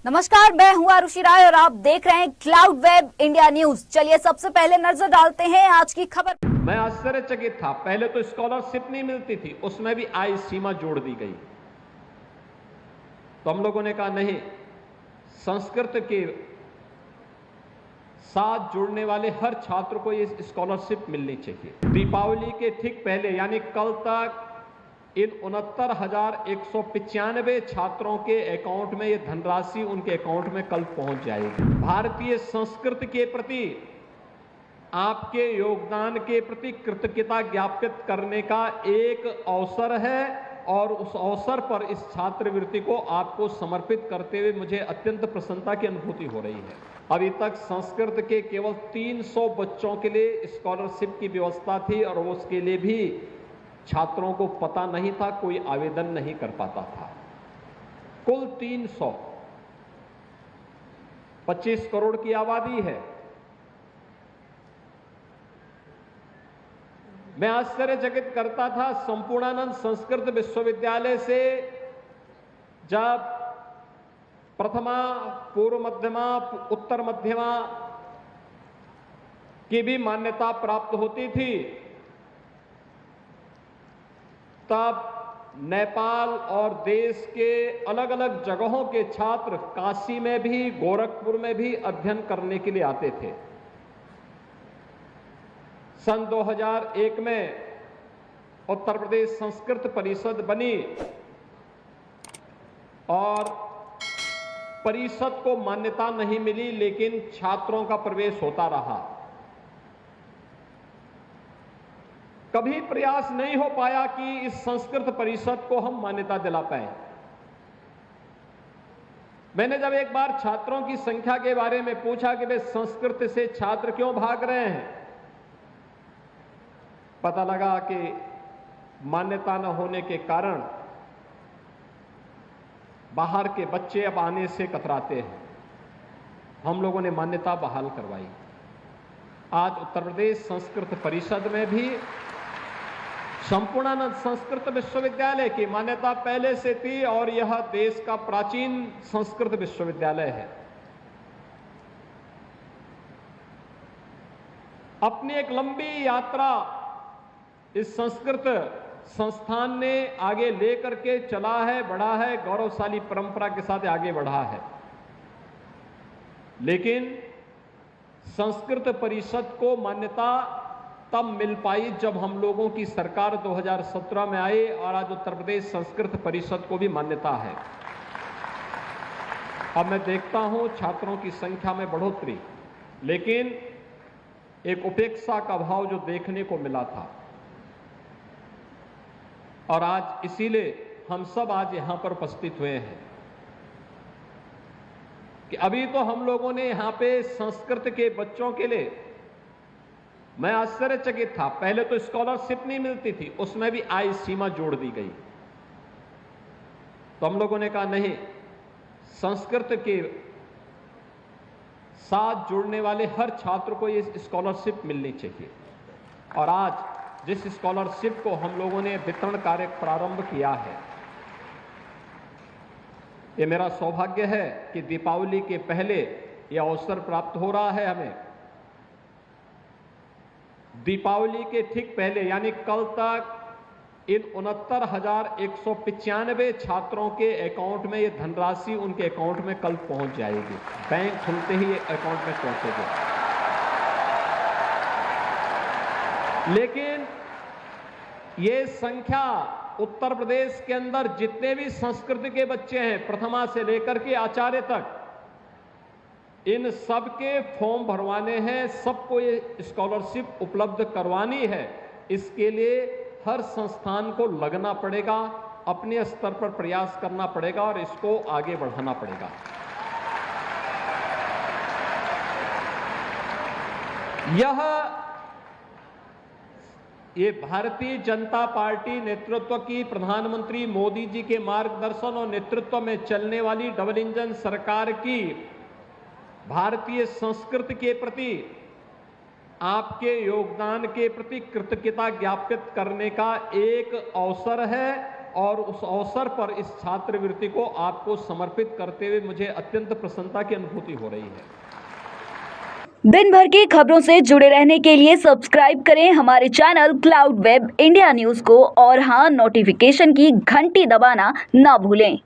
नमस्कार, मैं हूं आरुषि राय और आप देख रहे हैं क्लाउड वेब इंडिया न्यूज। चलिए सबसे पहले नजर डालते हैं आज की खबर। मैं आश्चर्यचकित था। पहले तो स्कॉलरशिप नहीं मिलती थी, उसमें भी आय सीमा जोड़ दी गई। तो हम लोगों ने कहा नहीं, संस्कृत के साथ जुड़ने वाले हर छात्र को ये स्कॉलरशिप मिलनी चाहिए। दीपावली के ठीक पहले यानी कल तक इन 69,195 छात्रों के अकाउंट में ये धनराशि उनके अकाउंट में कल पहुंच जाएगी। भारतीय संस्कृति के प्रति आपके योगदान के प्रति कृतज्ञता ज्ञापित करने का एक अवसर है और उस अवसर पर इस छात्रवृत्ति को आपको समर्पित करते हुए मुझे अत्यंत प्रसन्नता की अनुभूति हो रही है। अभी तक संस्कृत के केवल 300 बच्चों के लिए स्कॉलरशिप की व्यवस्था थी और उसके लिए भी छात्रों को पता नहीं था, कोई आवेदन नहीं कर पाता था। कुल 300, 25 करोड़ की आबादी है। मैं आश्चर्यचकित करता था, संपूर्णानंद संस्कृत विश्वविद्यालय से जब प्रथमा, पूर्व मध्यमा, उत्तर मध्यमा की भी मान्यता प्राप्त होती थी, तब नेपाल और देश के अलग अलग जगहों के छात्र काशी में भी, गोरखपुर में भी अध्ययन करने के लिए आते थे। सन 2001 में उत्तर प्रदेश संस्कृत परिषद बनी और परिषद को मान्यता नहीं मिली, लेकिन छात्रों का प्रवेश होता रहा। कभी प्रयास नहीं हो पाया कि इस संस्कृत परिषद को हम मान्यता दिला पाए। मैंने जब एक बार छात्रों की संख्या के बारे में पूछा कि वे संस्कृत से छात्र क्यों भाग रहे हैं, पता लगा कि मान्यता न होने के कारण बाहर के बच्चे अब आने से कतराते हैं। हम लोगों ने मान्यता बहाल करवाई। आज उत्तर प्रदेश संस्कृत परिषद में भी संपूर्णानंद संस्कृत विश्वविद्यालय की मान्यता पहले से थी और यह देश का प्राचीन संस्कृत विश्वविद्यालय है। अपनी एक लंबी यात्रा इस संस्कृत संस्थान ने आगे लेकर के चला है, बढ़ा है, गौरवशाली परंपरा के साथ आगे बढ़ा है। लेकिन संस्कृत परिषद को मान्यता तब मिल पाई जब हम लोगों की सरकार 2017 में आई और आज उत्तर प्रदेश संस्कृत परिषद को भी मान्यता है। अब मैं देखता हूं छात्रों की संख्या में बढ़ोतरी, लेकिन एक उपेक्षा का भाव जो देखने को मिला था। और आज इसीलिए हम सब आज यहां पर उपस्थित हुए हैं कि अभी तो हम लोगों ने यहां पे संस्कृत के बच्चों के लिए, मैं आश्चर्यचकित था, पहले तो स्कॉलरशिप नहीं मिलती थी, उसमें भी आय सीमा जोड़ दी गई। तो हम लोगों ने कहा नहीं, संस्कृत के साथ जुड़ने वाले हर छात्र को ये स्कॉलरशिप मिलनी चाहिए। और आज जिस स्कॉलरशिप को हम लोगों ने वितरण कार्य प्रारंभ किया है, ये मेरा सौभाग्य है कि दीपावली के पहले यह अवसर प्राप्त हो रहा है हमें। दीपावली के ठीक पहले यानी कल तक इन 69,195 छात्रों के अकाउंट में ये धनराशि उनके अकाउंट में कल पहुंच जाएगी। बैंक खुलते ही ये अकाउंट में पहुंचेगी। लेकिन ये संख्या उत्तर प्रदेश के अंदर जितने भी संस्कृत के बच्चे हैं, प्रथमा से लेकर के आचार्य तक, इन सब के फॉर्म भरवाने हैं, सबको ये स्कॉलरशिप उपलब्ध करवानी है। इसके लिए हर संस्थान को लगना पड़ेगा, अपने स्तर पर प्रयास करना पड़ेगा और इसको आगे बढ़ाना पड़ेगा। ये भारतीय जनता पार्टी नेतृत्व की, प्रधानमंत्री मोदी जी के मार्गदर्शन और नेतृत्व में चलने वाली डबल इंजन सरकार की भारतीय संस्कृति के प्रति, आपके योगदान के प्रति कृतज्ञता ज्ञापित करने का एक अवसर है और उस अवसर पर इस छात्रवृत्ति को आपको समर्पित करते हुए मुझे अत्यंत प्रसन्नता की अनुभूति हो रही है। दिन भर की खबरों से जुड़े रहने के लिए सब्सक्राइब करें हमारे channel cloud web India news को और हाँ, नोटिफिकेशन की घंटी दबाना ना भूलें।